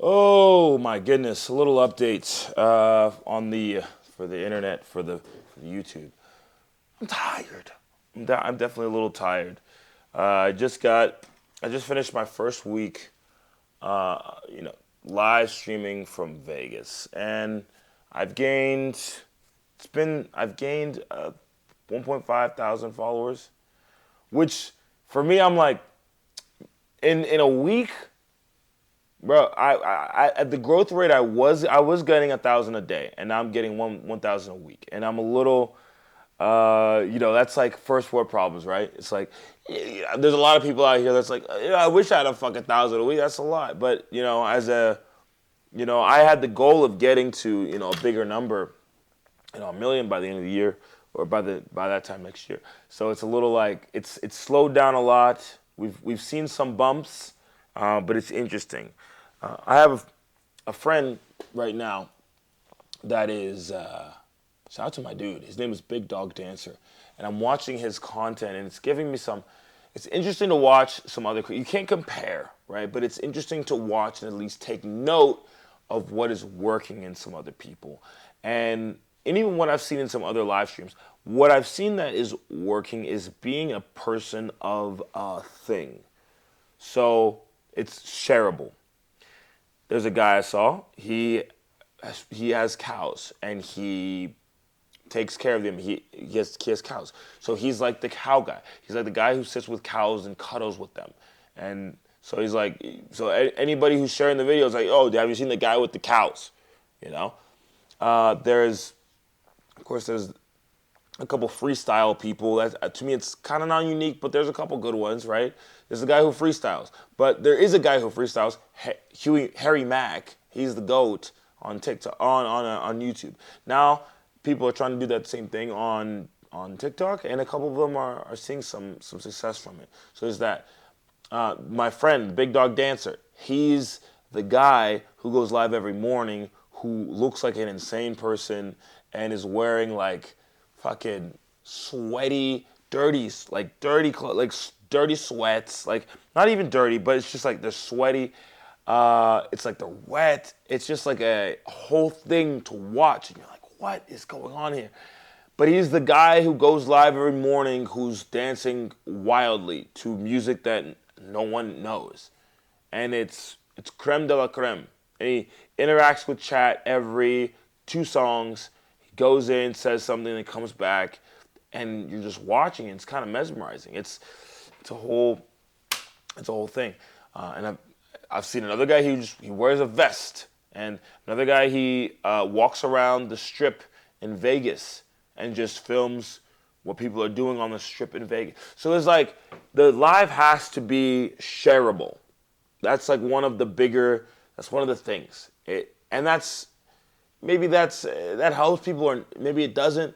Oh my goodness! A little update on the for the internet for the YouTube. I'm tired. I'm definitely a little tired. I just finished my first week, you know, live streaming from Vegas, and I've gained. I've gained 1.5 thousand followers, which for me I'm like in a week. Bro, at the growth rate I was getting 1,000 a day, and now I'm getting 1,000 a week, and I'm a little, that's like first world problems, right? It's like, yeah, there's a lot of people out here that's like, I wish I had a fucking 1,000 a week. That's a lot, but I had the goal of getting to a bigger number, a million by the end of the year, or by that time next year. So it's a little like it's slowed down a lot. We've seen some bumps, but it's interesting. I have a friend right now that is shout out to my dude. His name is Big Dog Dancer, and I'm watching his content, and it's giving me some. It's interesting to watch some other. You can't compare, right? But it's interesting to watch and at least take note of what is working in some other people, and even what I've seen in some other live streams. What I've seen that is working is being a person of a thing. So it's shareable. There's a guy I saw. He has cows, and he takes care of them. He has cows. So he's like the cow guy. He's like the guy who sits with cows and cuddles with them. And so he's like, so anybody who's sharing the video is like, oh, have you seen the guy with the cows? You know? There's a couple freestyle people. That to me, it's kind of non-unique, but there's a couple good ones, right? There's a guy who freestyles, but there is a guy who freestyles. Harry Mack, he's the GOAT on TikTok, on YouTube. Now people are trying to do that same thing on TikTok, and a couple of them are seeing some success from it. So there's that. My friend, Big Dog Dancer, he's the guy who goes live every morning, who looks like an insane person and is wearing like fucking sweaty, dirty dirty sweats, like not even dirty, but it's just like they're sweaty. It's like they're wet. It's just like a whole thing to watch, and you're like, what is going on here? But he's the guy who goes live every morning, who's dancing wildly to music that no one knows, and it's creme de la creme. And he interacts with chat every 2 songs. He goes in, says something, and comes back, and you're just watching. And it's kind of mesmerizing. It's a whole thing. And I've seen another guy. He wears a vest, and another guy he walks around the strip in Vegas and just films what people are doing on the strip in Vegas. So it's like the live has to be shareable. That's like one of the bigger. That's one of the things. That helps people, or maybe it doesn't.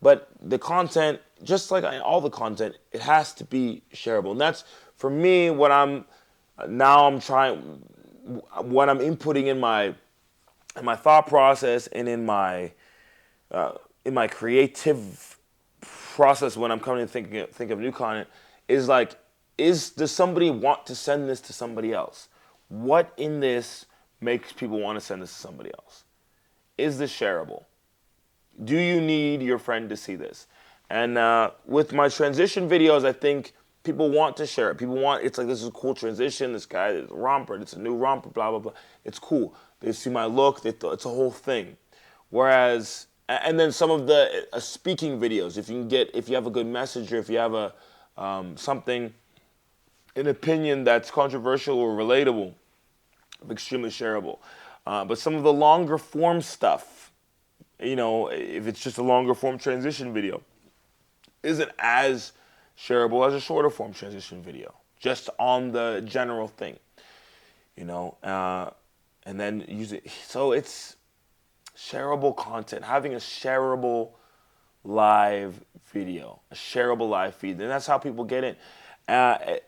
But the content, just like all the content, it has to be shareable. And that's, for me, what I'm inputting in my thought process, and in my creative process when I'm coming to think of new content, is like, does somebody want to send this to somebody else? What in this makes people want to send this to somebody else? Is this shareable? Do you need your friend to see this? And with my transition videos, I think people want to share it. It's like, this is a cool transition. This guy is a romper. It's a new romper, blah, blah, blah. It's cool. They see my look. It's a whole thing. Whereas, and then some of the speaking videos, if you have a good message, or if you have an opinion that's controversial or relatable, extremely shareable. But some of the longer form stuff, if it's just a longer form transition video, isn't as shareable as a shorter form transition video, just on the general thing, and then use it. So it's shareable content, having a shareable live video, a shareable live feed, and that's how people get in. The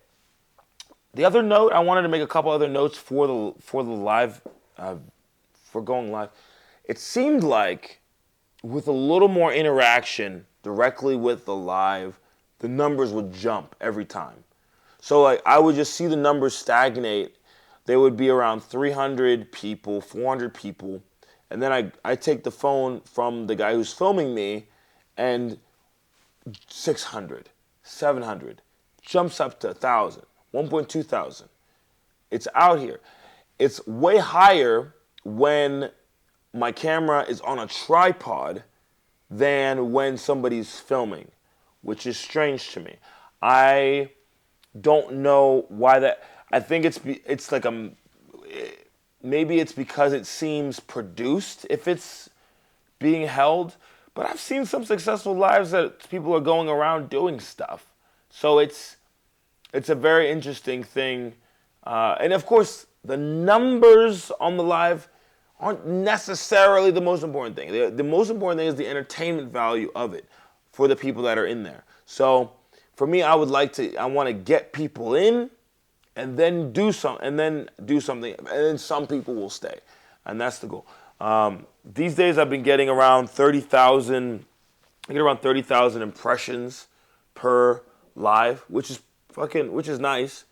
other note, I wanted to make a couple other notes for the live, for going live. It seemed like with a little more interaction directly with the live, the numbers would jump every time. So like, I would just see the numbers stagnate. there would be around 300 people, 400 people, and then I take the phone from the guy who's filming me, and 600, 700, jumps up to 1,000, 1.2 thousand. It's out here. It's way higher when my camera is on a tripod than when somebody's filming, which is strange to me. I don't know why that. I think it's like maybe it's because it seems produced if it's being held. But I've seen some successful lives that people are going around doing stuff. So it's a very interesting thing. And of course, the numbers on the live aren't necessarily the most important thing. The most important thing is the entertainment value of it for the people that are in there. So for me, I want to get people in and then do something, and then some people will stay. And that's the goal. These days I've been getting around 30,000, I get around 30,000 impressions per live, which is nice.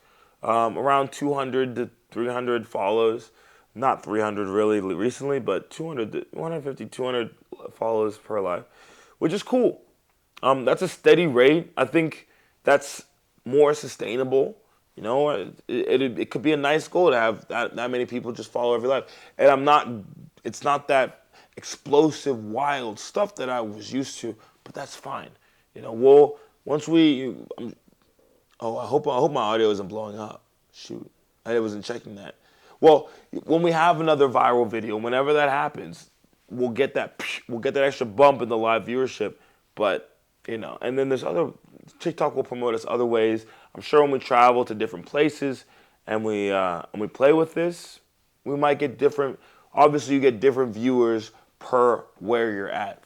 Around 200 to 300 follows. Not 300 really recently, but 200 to 150, 200 follows per live, which is cool. That's a steady rate. I think that's more sustainable. You know, it could be a nice goal to have that many people just follow every live. And it's not that explosive, wild stuff that I was used to, but that's fine. You know, I hope my audio isn't blowing up. Shoot, I wasn't checking that. Well, when we have another viral video, whenever that happens, we'll get that extra bump in the live viewership. But and then TikTok will promote us other ways. I'm sure when we travel to different places and we play with this, we might get different. Obviously, you get different viewers per where you're at,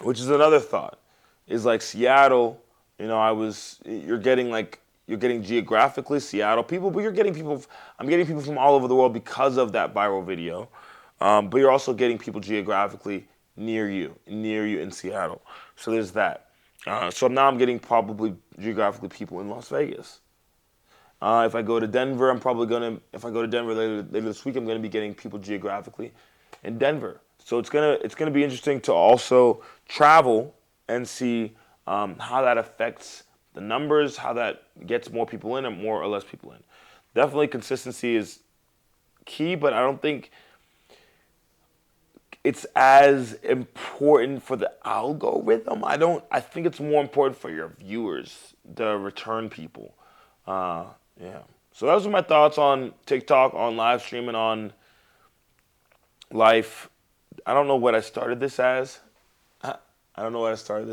which is another thought. Is like Seattle. You're getting geographically Seattle people, but I'm getting people from all over the world because of that viral video. But you're also getting people geographically near you in Seattle. So there's that. So now I'm getting probably geographically people in Las Vegas. If I go to Denver, if I go to Denver later this week, I'm gonna be getting people geographically in Denver. So it's gonna be interesting to also travel and see how that affects the numbers, how that gets more people in and more or less people in. Definitely consistency is key, but I don't think it's as important for the algorithm. I think it's more important for your viewers, the return people. Yeah. So those are my thoughts on TikTok, on live streaming, on life. I don't know what I started this as. I started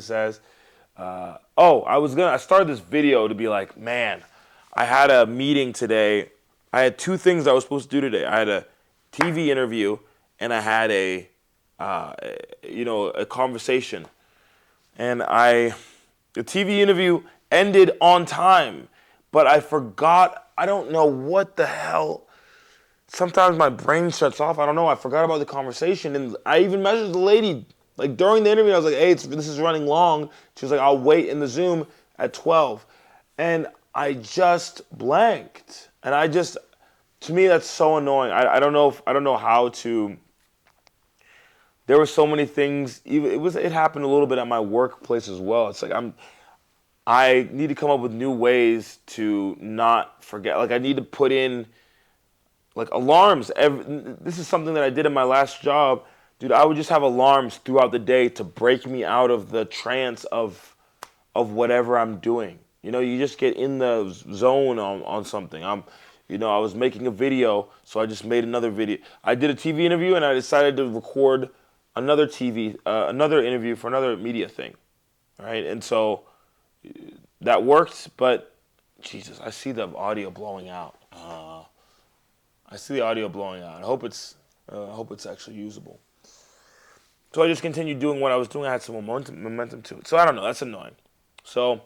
this video to be like, man, I had a meeting today. I had two things I was supposed to do today. I had a TV interview and I had a conversation. And the TV interview ended on time, but I forgot. I don't know what the hell. Sometimes my brain shuts off. I don't know. I forgot about the conversation. And I even messaged the lady. Like during the interview, I was like, hey, this is running long. She was like, I'll wait in the Zoom at 12. And I just blanked. And to me, that's so annoying. I don't know how to. There were so many things. It happened a little bit at my workplace as well. It's like I need to come up with new ways to not forget. Like I need to put in like alarms. This is something that I did in my last job. Dude, I would just have alarms throughout the day to break me out of the trance of whatever I'm doing. You just get in the zone on something. I was making a video, so I just made another video. I did a TV interview, and I decided to record another another interview for another media thing, right? And so that worked, but Jesus, I see the audio blowing out. I hope it's actually usable. So I just continued doing what I was doing. I had some momentum to it. So I don't know. That's annoying. So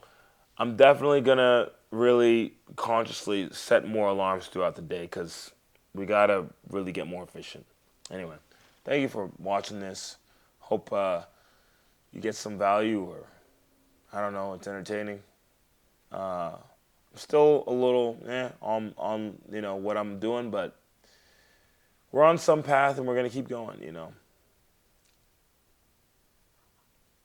I'm definitely going to really consciously set more alarms throughout the day because we got to really get more efficient. Anyway, thank you for watching this. Hope you get some value or, I don't know, it's entertaining. Still a little on what I'm doing, but we're on some path and we're gonna keep going.